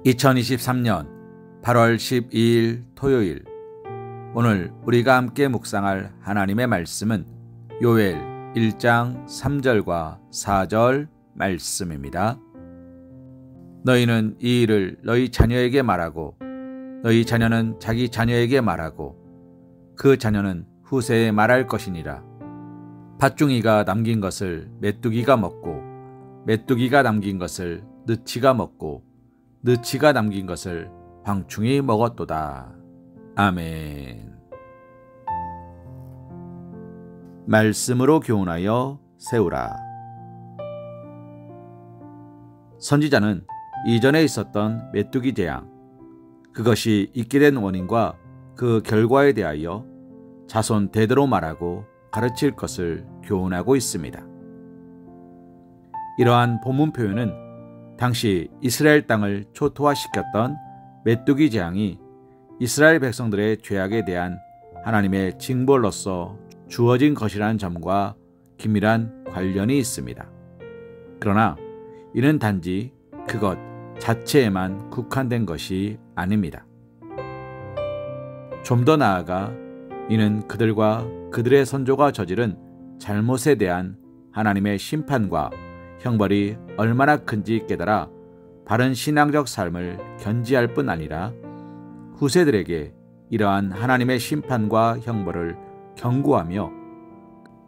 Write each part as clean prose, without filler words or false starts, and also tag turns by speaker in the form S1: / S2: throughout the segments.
S1: 2023년 8월 12일 토요일, 오늘 우리가 함께 묵상할 하나님의 말씀은 요엘 1장 3절과 4절 말씀입니다. 너희는 이 일을 너희 자녀에게 말하고 너희 자녀는 자기 자녀에게 말하고 그 자녀는 후세에 말할 것이니라. 팥중이가 남긴 것을 메뚜기가 먹고 메뚜기가 남긴 것을 느치가 먹고 느치가 남긴 것을 황충이 먹었도다. 아멘. 말씀으로 교훈하여 세우라. 선지자는 이전에 있었던 메뚜기 재앙, 그것이 있게 된 원인과 그 결과에 대하여 자손 대대로 말하고 가르칠 것을 교훈하고 있습니다. 이러한 본문 표현은 당시 이스라엘 땅을 초토화시켰던 메뚜기 재앙이 이스라엘 백성들의 죄악에 대한 하나님의 징벌로서 주어진 것이라는 점과 긴밀한 관련이 있습니다. 그러나 이는 단지 그것 자체에만 국한된 것이 아닙니다. 좀 더 나아가 이는 그들과 그들의 선조가 저지른 잘못에 대한 하나님의 심판과 형벌이 얼마나 큰지 깨달아 바른 신앙적 삶을 견지할 뿐 아니라 후세들에게 이러한 하나님의 심판과 형벌을 경고하며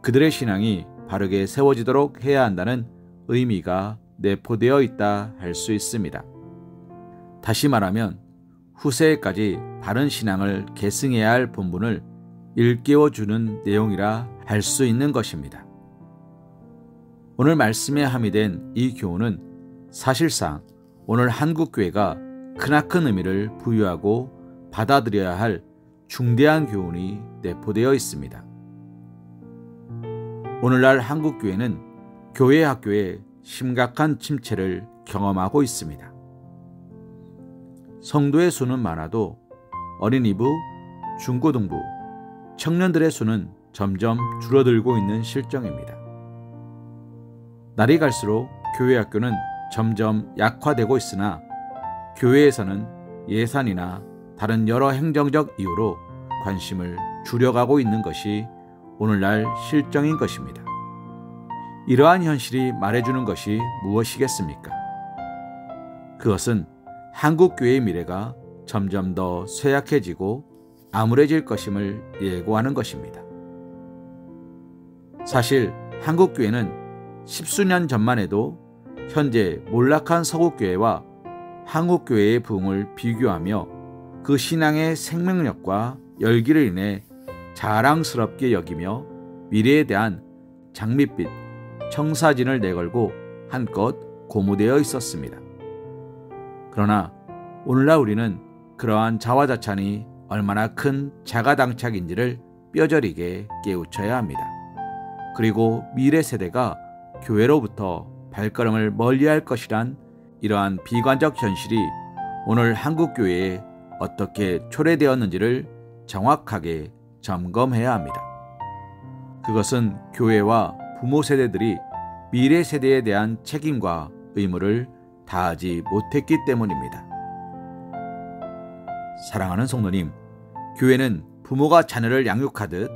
S1: 그들의 신앙이 바르게 세워지도록 해야 한다는 의미가 내포되어 있다 할 수 있습니다. 다시 말하면 후세에까지 바른 신앙을 계승해야 할 본분을 일깨워주는 내용이라 할 수 있는 것입니다. 오늘 말씀에 함의된 이 교훈은 사실상 오늘 한국교회가 크나큰 의미를 부여하고 받아들여야 할 중대한 교훈이 내포되어 있습니다. 오늘날 한국교회는 교회 학교의 심각한 침체를 경험하고 있습니다. 성도의 수는 많아도 어린이부, 중고등부, 청년들의 수는 점점 줄어들고 있는 실정입니다. 날이 갈수록 교회 학교는 점점 약화되고 있으나 교회에서는 예산이나 다른 여러 행정적 이유로 관심을 줄여가고 있는 것이 오늘날 실정인 것입니다. 이러한 현실이 말해주는 것이 무엇이겠습니까? 그것은 한국교회의 미래가 점점 더 쇠약해지고 암울해질 것임을 예고하는 것입니다. 사실 한국교회는 십수년 전만 해도 현재 몰락한 서구교회와 한국교회의 부흥을 비교하며 그 신앙의 생명력과 열기를 인해 자랑스럽게 여기며 미래에 대한 장밋빛, 청사진을 내걸고 한껏 고무되어 있었습니다. 그러나 오늘날 우리는 그러한 자화자찬이 얼마나 큰 자가당착인지를 뼈저리게 깨우쳐야 합니다. 그리고 미래 세대가 교회로부터 발걸음을 멀리할 것이란 이러한 비관적 현실이 오늘 한국교회에 어떻게 초래되었는지를 정확하게 점검해야 합니다. 그것은 교회와 부모 세대들이 미래 세대에 대한 책임과 의무를 다하지 못했기 때문입니다. 사랑하는 성도님, 교회는 부모가 자녀를 양육하듯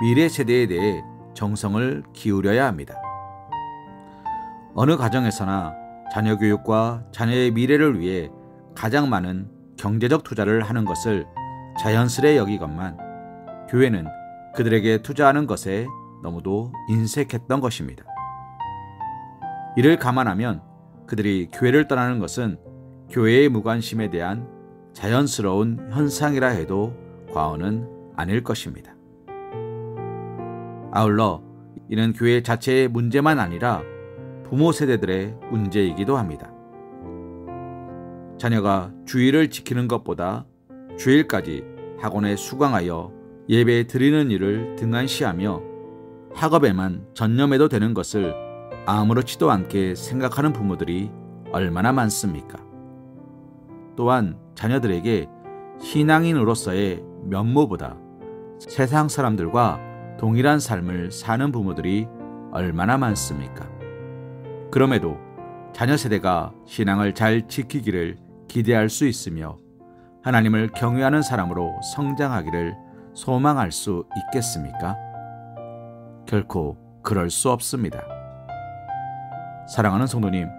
S1: 미래 세대에 대해 정성을 기울여야 합니다. 어느 가정에서나 자녀 교육과 자녀의 미래를 위해 가장 많은 경제적 투자를 하는 것을 자연스레 여기건만 교회는 그들에게 투자하는 것에 너무도 인색했던 것입니다. 이를 감안하면 그들이 교회를 떠나는 것은 교회의 무관심에 대한 자연스러운 현상이라 해도 과언은 아닐 것입니다. 아울러 이는 교회 자체의 문제만 아니라 부모 세대들의 문제이기도 합니다. 자녀가 주일을 지키는 것보다 주일까지 학원에 수강하여 예배 드리는 일을 등한시하며 학업에만 전념해도 되는 것을 아무렇지도 않게 생각하는 부모들이 얼마나 많습니까? 또한 자녀들에게 신앙인으로서의 면모보다 세상 사람들과 동일한 삶을 사는 부모들이 얼마나 많습니까? 그럼에도 자녀 세대가 신앙을 잘 지키기를 기대할 수 있으며 하나님을 경외하는 사람으로 성장하기를 소망할 수 있겠습니까? 결코 그럴 수 없습니다. 사랑하는 성도님,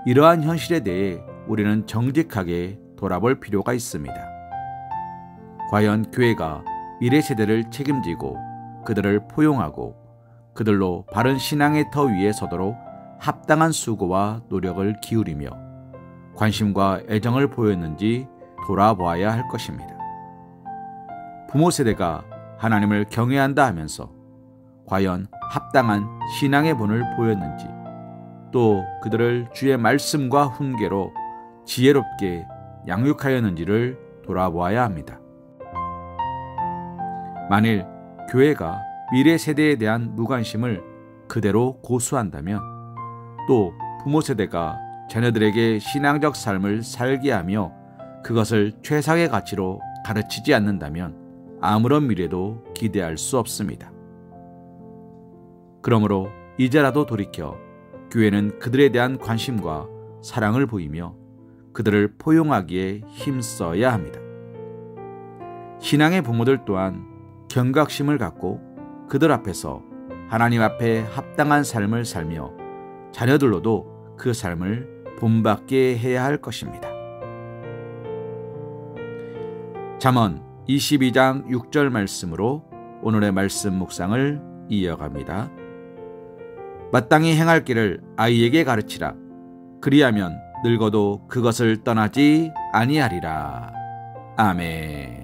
S1: 이러한 현실에 대해 우리는 정직하게 돌아볼 필요가 있습니다. 과연 교회가 미래 세대를 책임지고 그들을 포용하고 그들로 바른 신앙의 터 위에 서도록 합당한 수고와 노력을 기울이며 관심과 애정을 보였는지 돌아보아야 할 것입니다. 부모 세대가 하나님을 경외한다 하면서 과연 합당한 신앙의 본을 보였는지, 또 그들을 주의 말씀과 훈계로 지혜롭게 양육하였는지를 돌아보아야 합니다. 만일 교회가 미래 세대에 대한 무관심을 그대로 고수한다면, 또 부모 세대가 자녀들에게 신앙적 삶을 살게 하며 그것을 최상의 가치로 가르치지 않는다면 아무런 미래도 기대할 수 없습니다. 그러므로 이제라도 돌이켜 교회는 그들에 대한 관심과 사랑을 보이며 그들을 포용하기에 힘써야 합니다. 신앙의 부모들 또한 경각심을 갖고 그들 앞에서 하나님 앞에 합당한 삶을 살며 자녀들로도 그 삶을 본받게 해야 할 것입니다. 잠언 22장 6절 말씀으로 오늘의 말씀 묵상을 이어갑니다. 마땅히 행할 길을 아이에게 가르치라. 그리하면 늙어도 그것을 떠나지 아니하리라. 아멘.